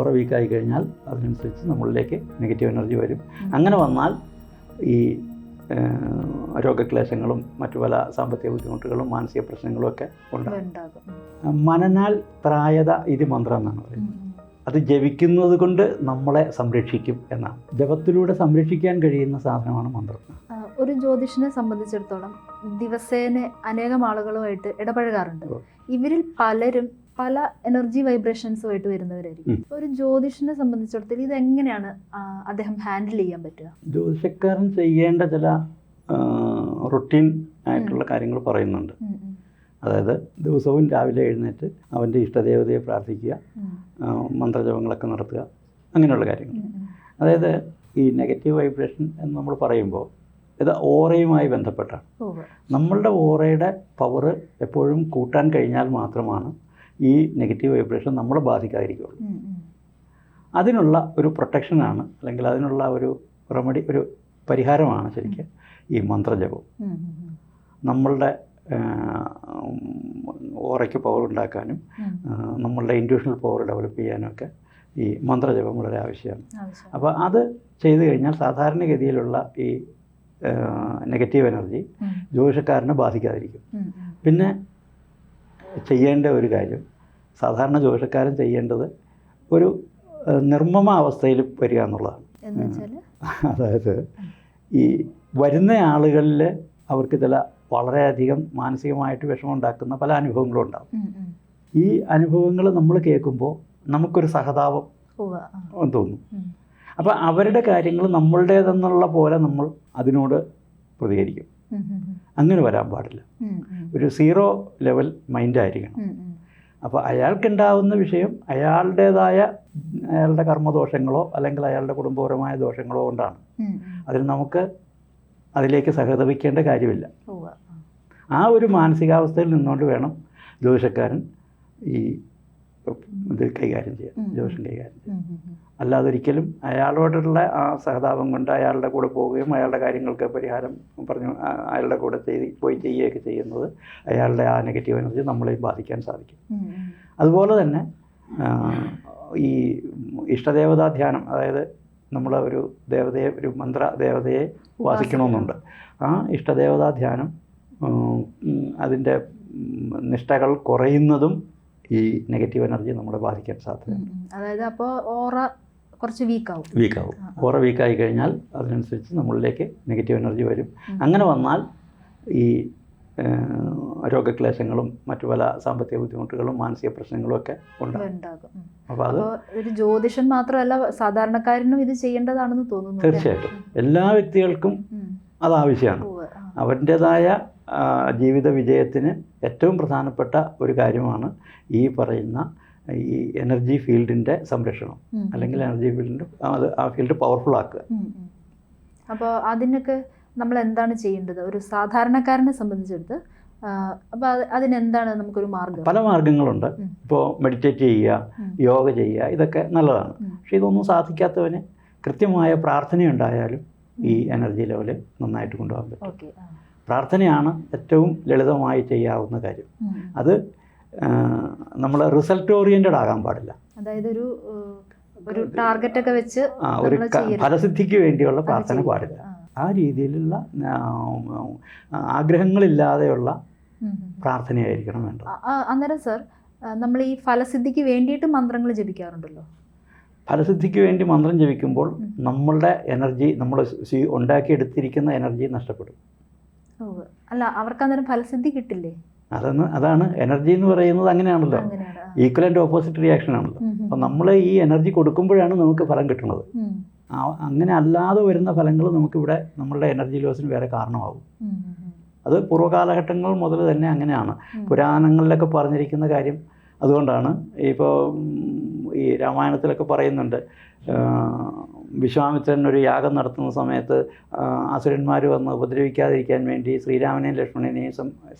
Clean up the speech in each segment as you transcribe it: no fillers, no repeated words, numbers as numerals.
ഓറ വീക്കായി കഴിഞ്ഞാൽ അതിനനുസരിച്ച് നമ്മളിലേക്ക് നെഗറ്റീവ് എനർജി വരും. അങ്ങനെ വന്നാൽ ഈ രോഗക്ലേശങ്ങളും മറ്റു പല സാമ്പത്തിക ബുദ്ധിമുട്ടുകളും മാനസിക പ്രശ്നങ്ങളും ഒക്കെ ഉണ്ടാകും. മനനാൽ പ്രായത ഇത് മന്ത്രം എന്നാണ് പറയുന്നത്. അത് ജപിക്കുന്നത് കൊണ്ട് നമ്മളെ സംരക്ഷിക്കും എന്നാണ്. ജപത്തിലൂടെ സംരക്ഷിക്കാൻ കഴിയുന്ന സാധനമാണ് മന്ത്രം. ഒരു ജ്യോതിഷനെ സംബന്ധിച്ചിടത്തോളം ദിവസേന അനേകം ആളുകളുമായിട്ട് ഇടപഴകാറുണ്ട്. ഇവരിൽ പലരും പല എനർജി വൈബ്രേഷൻസുമായിട്ട് വരുന്നവരായിരിക്കും. ഒരു ജ്യോതിഷനെ സംബന്ധിച്ചിടത്തോളം ഇതെങ്ങനെയാണ് അദ്ദേഹം ഹാൻഡിൽ ചെയ്യാൻ പറ്റുക? ജ്യോതിഷക്കാരൻ ചെയ്യേണ്ട ചില റൊട്ടീൻ ആയിട്ടുള്ള കാര്യങ്ങൾ പറയുന്നുണ്ട്. അതായത് ദിവസവും രാവിലെ എഴുന്നേറ്റ് അവൻ്റെ ഇഷ്ടദേവതയെ പ്രാർത്ഥിക്കുക, മന്ത്രജപങ്ങളൊക്കെ നടത്തുക, അങ്ങനെയുള്ള കാര്യങ്ങൾ. അതായത് ഈ നെഗറ്റീവ് വൈബ്രേഷൻ എന്ന് നമ്മൾ പറയുമ്പോൾ ഇത് ഓറയുമായി ബന്ധപ്പെട്ടാണ്. നമ്മളുടെ ഓറയുടെ പവർ എപ്പോഴും കൂട്ടാൻ കഴിഞ്ഞാൽ മാത്രമാണ് ഈ നെഗറ്റീവ് വൈബ്രേഷൻ നമ്മളെ ബാധിക്കാതിരിക്കുകയുള്ളൂ. അതിനുള്ള ഒരു പ്രൊട്ടക്ഷനാണ്, അല്ലെങ്കിൽ അതിനുള്ള ഒരു റെമഡി, ഒരു പരിഹാരമാണ് ശരിക്കും ഈ മന്ത്രജപം. നമ്മളുടെ ഓറയ്ക്ക് പവർ ഉണ്ടാക്കാനും നമ്മളുടെ ഇൻഡ്യൂഷണൽ പവർ ഡെവലപ്പ് ചെയ്യാനും ഒക്കെ ഈ മന്ത്രജപം വളരെ ആവശ്യമാണ്. അപ്പോൾ അത് ചെയ്തു കഴിഞ്ഞാൽ സാധാരണഗതിയിലുള്ള ഈ നെഗറ്റീവ് എനർജി ജ്യോതിഷക്കാരനെ ബാധിക്കാതിരിക്കും. പിന്നെ ചെയ്യേണ്ട ഒരു കാര്യം, സാധാരണ ജ്യോതിഷക്കാരൻ ചെയ്യേണ്ടത് ഒരു നിർമ്മമ അവസ്ഥയിൽ വരിക എന്നുള്ളതാണ്. അതായത് ഈ വരുന്ന ആളുകളിൽ അവർക്ക് ചില വളരെയധികം മാനസികമായിട്ട് വിഷമമുണ്ടാക്കുന്ന പല അനുഭവങ്ങളും ഉണ്ടാകും. ഈ അനുഭവങ്ങൾ നമ്മൾ കേൾക്കുമ്പോൾ നമുക്കൊരു സഹതാപം തോന്നും. അപ്പോൾ അവരുടെ കാര്യങ്ങൾ നമ്മളുടേതെന്നുള്ള പോലെ നമ്മൾ അതിനോട് പ്രതികരിക്കും. അങ്ങനെ വരാൻ പാടില്ല. ഒരു സീറോ ലെവൽ മൈൻഡായിരിക്കണം. അപ്പോൾ അയാൾക്കുണ്ടാവുന്ന വിഷയം അയാളുടെ കർമ്മദോഷങ്ങളോ അല്ലെങ്കിൽ അയാളുടെ കുടുംബപരമായ ദോഷങ്ങളോ കൊണ്ടാണ്. അതിന് നമുക്ക് അതിലേക്ക് സഹതപിക്കേണ്ട കാര്യമില്ല. ആ ഒരു മാനസികാവസ്ഥയിൽ നിന്നുകൊണ്ട് വേണം ജ്യോതിഷക്കാരൻ ഈ ഇത് കൈകാര്യം ചെയ്യാൻ, ജ്യോതിഷം കൈകാര്യം ചെയ്യാൻ. അല്ലാതെ ഒരിക്കലും അയാളോടുള്ള ആ സഹതാപം കൊണ്ട് അയാളുടെ കൂടെ പോവുകയും അയാളുടെ കാര്യങ്ങൾക്ക് പരിഹാരം പറഞ്ഞു അയാളുടെ കൂടെ പോയി ചെയ്യുകയൊക്കെ ചെയ്യുന്നത് അയാളുടെ ആ നെഗറ്റീവ് എനർജി നമ്മളെയും ബാധിക്കാൻ സാധിക്കും. അതുപോലെ തന്നെ ഈ ഇഷ്ടദേവതാ ധ്യാനം, അതായത് നമ്മൾ ഒരു ദേവതയെ, ഒരു മന്ത്ര ദേവതയെ ഉപാസിക്കണമെന്നുണ്ട്. ആ ഇഷ്ടദേവതാ ധ്യാനം അതിൻ്റെ നിഷ്ഠകൾ കുറയുന്നതും ഈ നെഗറ്റീവ് എനർജി നമ്മളെ ബാധിക്കാൻ സാധ്യതയുണ്ട്. അതായത് അപ്പോൾ ഓറ കുറച്ച് വീക്കാവും. ഓറ വീക്കായി കഴിഞ്ഞാൽ അതിനനുസരിച്ച് നമ്മളിലേക്ക് നെഗറ്റീവ് എനർജി വരും. അങ്ങനെ വന്നാൽ ഈ രോഗക്ലേശങ്ങളും മറ്റു പല സാമ്പത്തിക ബുദ്ധിമുട്ടുകളും മാനസിക പ്രശ്നങ്ങളും ഒക്കെ ഉണ്ടാകും. അപ്പോൾ അത് ഒരു ജ്യോതിഷൻ മാത്രമല്ല, സാധാരണക്കാരനും ഇത് ചെയ്യേണ്ടതാണെന്ന് തോന്നുന്നു. തീർച്ചയായിട്ടും എല്ലാ വ്യക്തികൾക്കും അത് ആവശ്യമാണ്. അവരുടേതായ ജീവിത വിജയത്തിന് ഏറ്റവും പ്രധാനപ്പെട്ട ഒരു കാര്യമാണ് ഈ പറയുന്ന ഈ എനർജി ഫീൽഡിൻ്റെ സംരക്ഷണം, അല്ലെങ്കിൽ എനർജി ഫീൽഡിൻ്റെ ആ ഫീൽഡ് പവർഫുൾ ആക്കുക. അപ്പോൾ അതിനൊക്കെ നമ്മൾ എന്താണ് ചെയ്യേണ്ടത് ഒരു സാധാരണക്കാരനെ സംബന്ധിച്ചെടുത്ത്? അപ്പോൾ അതിനെന്താണ് നമുക്കൊരു മാർഗം? പല മാർഗങ്ങളുണ്ട്. ഇപ്പോൾ മെഡിറ്റേറ്റ് ചെയ്യുക, യോഗ ചെയ്യുക, ഇതൊക്കെ നല്ലതാണ്. പക്ഷേ ഇതൊന്നും സാധിക്കാത്തവന് കൃത്യമായ പ്രാർത്ഥനയുണ്ടായാലും ഈ എനർജി ലെവല് നന്നായിട്ട് കൊണ്ടുപോകാൻ പറ്റും. പ്രാർത്ഥനയാണ് ഏറ്റവും ലളിതമായി ചെയ്യാവുന്ന കാര്യം. അത് നമ്മൾ റിസൾട്ട് ഓറിയൻറ്റഡ് ആകാൻ പാടില്ല. അതായത് ഒരു ടാർഗറ്റ് ഒക്കെ വെച്ച് ഒരു ഫലസിദ്ധിക്ക് വേണ്ടിയുള്ള പ്രാർത്ഥന പാടില്ല. ആ രീതിയിലുള്ള ആഗ്രഹങ്ങളില്ലാതെയുള്ള പ്രാർത്ഥനയായിരിക്കണം വേണ്ടത്. അന്നേരം സർ, നമ്മൾ ഈ ഫലസിദ്ധിക്ക് വേണ്ടിയിട്ട് മന്ത്രങ്ങൾ ജപിക്കാറുണ്ടല്ലോ. ഫലസിദ്ധിക്ക് വേണ്ടി മന്ത്രം ജപിക്കുമ്പോൾ നമ്മളുടെ എനർജി, നമ്മൾ ഉണ്ടാക്കിയെടുത്തിരിക്കുന്ന എനർജി നഷ്ടപ്പെടും. അല്ല, അവർക്ക് അന്നേരം ഫലസിദ്ധി കിട്ടില്ലേ? അതാണ് എനർജി എന്ന് പറയുന്നത്. അങ്ങനെയാണല്ലോ, ഈക്വൽ ആൻഡ് ഓപ്പോസിറ്റ് റിയാക്ഷൻ ആണല്ലോ. അപ്പം നമ്മൾ ഈ എനർജി കൊടുക്കുമ്പോഴാണ് നമുക്ക് ഫലം കിട്ടുന്നത്. അങ്ങനെ അല്ലാതെ വരുന്ന ഫലങ്ങൾ നമുക്കിവിടെ നമ്മളുടെ എനർജി ലോസിന് വേറെ കാരണമാകും. അത് പൂർവ്വകാലഘട്ടങ്ങൾ മുതൽ തന്നെ അങ്ങനെയാണ്. പുരാണങ്ങളിലൊക്കെ പറഞ്ഞിരിക്കുന്ന കാര്യം അതുകൊണ്ടാണ്. ഇപ്പോൾ ഈ രാമായണത്തിലൊക്കെ പറയുന്നുണ്ട്, വിശ്വാമിത്രൻ ഒരു യാഗം നടത്തുന്ന സമയത്ത് അസുരന്മാർ വന്ന് ഉപദ്രവിക്കാതിരിക്കാൻ വേണ്ടി ശ്രീരാമനെയും ലക്ഷ്മണനെയും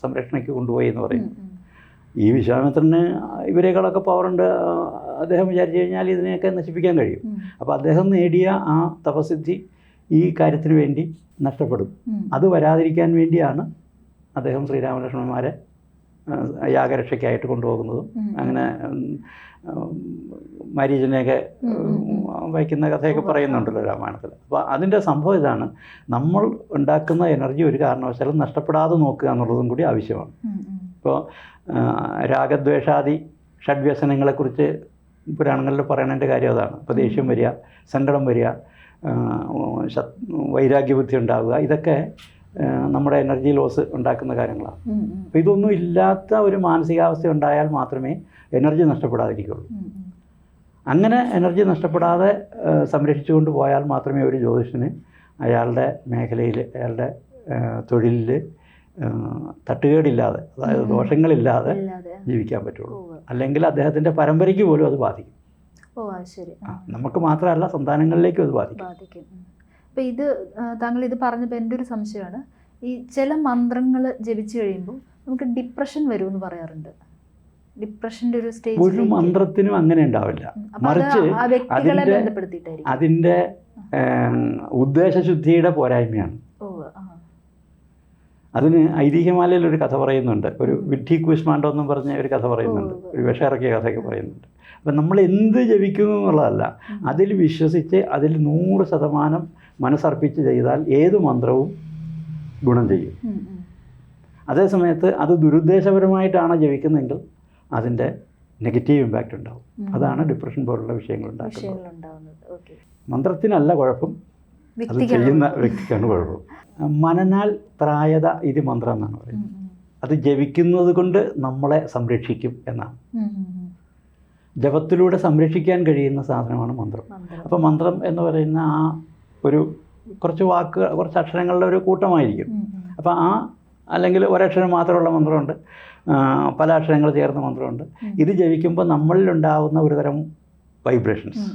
സംരക്ഷണയ്ക്ക് കൊണ്ടുപോയി എന്ന് പറയും. ഈ വിശ്വാമിത്രന് ഇവരെക്കാളൊക്കെ പവറുണ്ട്. അദ്ദേഹം വിചാരിച്ചു കഴിഞ്ഞാൽ ഇതിനെയൊക്കെ നശിപ്പിക്കാൻ കഴിയും. അപ്പോൾ അദ്ദേഹം നേടിയ ആ തപസിദ്ധി ഈ കാര്യത്തിന് വേണ്ടി നഷ്ടപ്പെടും. അത് വരാതിരിക്കാൻ വേണ്ടിയാണ് അദ്ദേഹം ശ്രീരാമലക്ഷ്മണന്മാരെ യാഗരക്ഷയ്ക്കായിട്ട് കൊണ്ടുപോകുന്നതും അങ്ങനെ മരീചിനെയൊക്കെ വയ്ക്കുന്ന കഥയൊക്കെ പറയുന്നുണ്ടല്ലോ രാമായണത്തിൽ. അപ്പോൾ അതിൻ്റെ സംഭവം ഇതാണ്, നമ്മൾ ഉണ്ടാക്കുന്ന എനർജി ഒരു കാരണവശാലും നഷ്ടപ്പെടാതെ നോക്കുക എന്നുള്ളതും കൂടി ആവശ്യമാണ്. ഇപ്പോൾ രാഗദ്വേഷാദി ഷഡ്വ്യസനങ്ങളെക്കുറിച്ച് പുരാണങ്ങളിൽ പറയണതിൻ്റെ കാര്യം അതാണ്. ഇപ്പോൾ ദേഷ്യം വരിക, സങ്കടം വരിക, വൈരാഗ്യബുദ്ധി ഉണ്ടാവുക, ഇതൊക്കെ നമ്മുടെ എനർജി ലോസ് ഉണ്ടാക്കുന്ന കാര്യങ്ങളാണ്. അപ്പോൾ ഇതൊന്നും ഇല്ലാത്ത ഒരു മാനസികാവസ്ഥ ഉണ്ടായാൽ മാത്രമേ എനർജി നഷ്ടപ്പെടാതിരിക്കുള്ളൂ. അങ്ങനെ എനർജി നഷ്ടപ്പെടാതെ സംരക്ഷിച്ചുകൊണ്ട് പോയാൽ മാത്രമേ ഒരു ജ്യോതിഷന് അയാളുടെ മേഖലയിൽ, അയാളുടെ തൊഴിലിൽ തട്ടുകേടില്ലാതെ, അതായത് ദോഷങ്ങളില്ലാതെ ജീവിക്കാൻ പറ്റുള്ളൂ. അല്ലെങ്കിൽ അദ്ദേഹത്തിൻ്റെ പരമ്പരയ്ക്ക് പോലും അത് ബാധിക്കും. നമുക്ക് മാത്രമല്ല, സന്താനങ്ങളിലേക്കും അത് ബാധിക്കും. അപ്പോൾ ഇത് താങ്കൾ ഇത് പറഞ്ഞപ്പോൾ എൻ്റെ ഒരു സംശയമാണ്, ഈ ചില മന്ത്രങ്ങൾ ജപിച്ചു കഴിയുമ്പോൾ നമുക്ക് ഡിപ്രഷൻ വരുമെന്ന് പറയാറുണ്ട്. ഡിപ്രഷൻ്റെ ഒരു സ്റ്റേജ് ഒരു മന്ത്രത്തിനും അങ്ങനെ ഉണ്ടാവില്ല, മറിച്ച് അതിൻ്റെ ഉദ്ദേശശുദ്ധിയുടെ പോരായ്മയാണ്. അതിന് ഐതിഹ്യമാലയിൽ ഒരു കഥ പറയുന്നുണ്ട്, ഒരു വിഡ്ഢി കൂശ്മാണ്ടോ എന്നും പറഞ്ഞ ഒരു കഥ പറയുന്നുണ്ട്, ഒരു വിഷയിറക്കിയ കഥയൊക്കെ പറയുന്നുണ്ട്. അപ്പം നമ്മൾ എന്ത് ജപിക്കുന്നു എന്നുള്ളതല്ല, അതിൽ വിശ്വസിച്ച് അതിൽ 100% മനസ്സർപ്പിച്ച് ചെയ്താൽ ഏത് മന്ത്രവും ഗുണം ചെയ്യും. അതേസമയത്ത് അത് ദുരുദ്ദേശപരമായിട്ടാണ് ജപിക്കുന്നതെങ്കിൽ അതിൻ്റെ നെഗറ്റീവ് ഇമ്പാക്റ്റ് ഉണ്ടാവും. അതാണ് ഡിപ്രഷൻ പോലുള്ള വിഷയങ്ങൾ ഉണ്ടാക്കുന്നത്. മന്ത്രത്തിനല്ല കുഴപ്പം, അത് ചെയ്യുന്ന വ്യക്തിക്കാണ് കുഴപ്പം. മനനാൽ ത്രായത ഇത് മന്ത്രം എന്നാണ് പറയുന്നത്. അത് ജപിക്കുന്നത് കൊണ്ട് നമ്മളെ സംരക്ഷിക്കും എന്നാണ്. ജപത്തിലൂടെ സംരക്ഷിക്കാൻ കഴിയുന്ന സാധനമാണ് മന്ത്രം. അപ്പോൾ മന്ത്രം എന്ന് പറയുന്ന ആ ഒരു കുറച്ച് അക്ഷരങ്ങളുടെ ഒരു കൂട്ടമായിരിക്കും. അപ്പോൾ അല്ലെങ്കിൽ ഒരക്ഷരം മാത്രമുള്ള മന്ത്രമുണ്ട്, പല അക്ഷരങ്ങൾ ചേർന്ന മന്ത്രമുണ്ട്. ഇത് ജപിക്കുമ്പോൾ നമ്മളിലുണ്ടാകുന്ന ഒരുതരം വൈബ്രേഷൻസ്,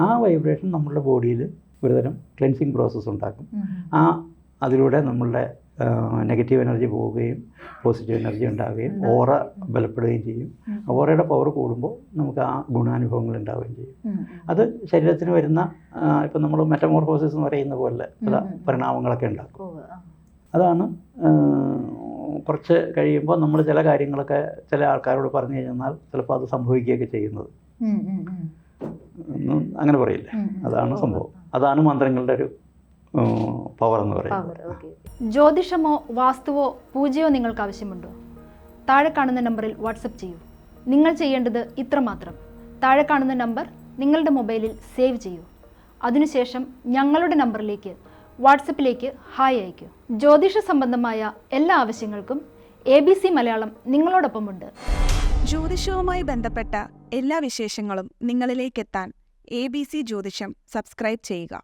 ആ വൈബ്രേഷൻ നമ്മളുടെ ബോഡിയിൽ ഒരുതരം ക്ലെൻസിങ് പ്രോസസ്സ് ഉണ്ടാക്കും. അതിലൂടെ നമ്മളുടെ നെഗറ്റീവ് എനർജി പോവുകയും പോസിറ്റീവ് എനർജി ഉണ്ടാവുകയും ഓറ ബലപ്പെടുകയും ചെയ്യും. ഓറയുടെ പവർ കൂടുമ്പോൾ നമുക്ക് ആ ഗുണാനുഭവങ്ങൾ ഉണ്ടാവുകയും ചെയ്യും. അത് ശരീരത്തിന് വരുന്ന ഇപ്പം നമ്മൾ മെറ്റമോർഫോസിസ് എന്ന് പറയുന്ന പോലെ പല പരിണാമങ്ങളൊക്കെ ഉണ്ടാക്കും. അതാണ് കുറച്ച് കഴിയുമ്പോൾ നമ്മൾ ചില കാര്യങ്ങളൊക്കെ ചില ആൾക്കാരോട് പറഞ്ഞു കഴിഞ്ഞാൽ ചിലപ്പോൾ അത് സംഭവിക്കുകയൊക്കെ ചെയ്യുന്നത്. അങ്ങനെ പറയില്ലേ, അതാണ് സംഭവം. അതാണ് മന്ത്രങ്ങളുടെ ഒരു പവർ എന്ന് പറയുന്നത്. ജ്യോതിഷമോ വാസ്തുവോ പൂജയോ നിങ്ങൾക്ക് ആവശ്യമുണ്ടോ? താഴെ കാണുന്ന നമ്പറിൽ വാട്സപ്പ് ചെയ്യൂ. നിങ്ങൾ ചെയ്യേണ്ടത് ഇത്രമാത്രം: താഴെ കാണുന്ന നമ്പർ നിങ്ങളുടെ മൊബൈലിൽ സേവ് ചെയ്യൂ. അതിനുശേഷം ഞങ്ങളുടെ നമ്പറിലേക്ക് വാട്സപ്പിലേക്ക് ഹായ് അയയ്ക്കൂ. ജ്യോതിഷ സംബന്ധമായ എല്ലാ ആവശ്യങ്ങൾക്കും ABC മലയാളം നിങ്ങളോടൊപ്പമുണ്ട്. ജ്യോതിഷവുമായി ബന്ധപ്പെട്ട എല്ലാ വിശേഷങ്ങളും നിങ്ങളിലേക്കെത്താൻ ABC ജ്യോതിഷം സബ്സ്ക്രൈബ് ചെയ്യുക.